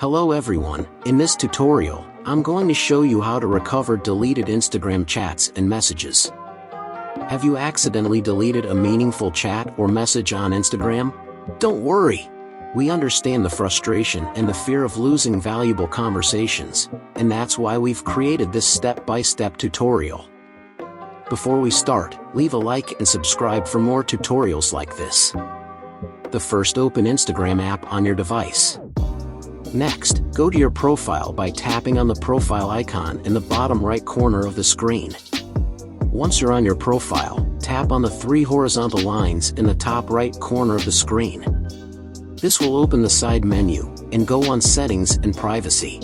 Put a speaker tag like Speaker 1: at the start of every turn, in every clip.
Speaker 1: Hello everyone, in this tutorial, I'm going to show you how to recover deleted Instagram chats and messages. Have you accidentally deleted a meaningful chat or message on Instagram? Don't worry! We understand the frustration and the fear of losing valuable conversations, and that's why we've created this step-by-step tutorial. Before we start, leave a like and subscribe for more tutorials like this. First, open Instagram app on your device. Next, go to your profile by tapping on the profile icon in the bottom right corner of the screen. Once you're on your profile, tap on the three horizontal lines in the top right corner of the screen. This will open the side menu, and go on Settings and Privacy.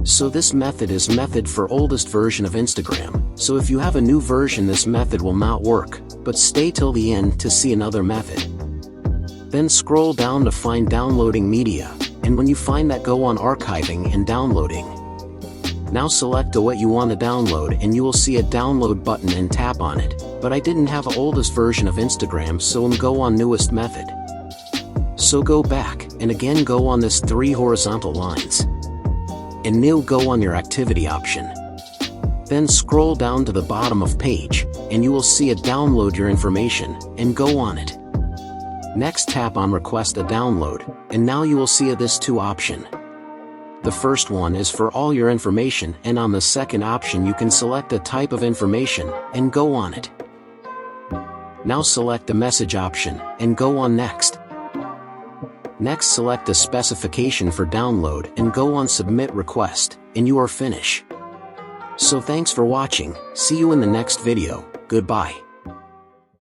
Speaker 1: So this method is for oldest version of Instagram, so if you have a new version this method will not work, but stay till the end to see another method. Then scroll down to find downloading media, and when you find that go on archiving and downloading. Now select what you want to download and you will see a download button and tap on it, but I didn't have a oldest version of Instagram so go on newest method. So go back, and again go on this three horizontal lines. And now go on your activity option. Then scroll down to the bottom of page, and you will see a download your information, and go on it. Next tap on request a download, and now you will see this two option. The first one is for all your information, and on the second option you can select a type of information, and go on it. Now select the message option, and go on next. Next select a specification for download and go on submit request, and you are finished. So thanks for watching, see you in the next video, goodbye.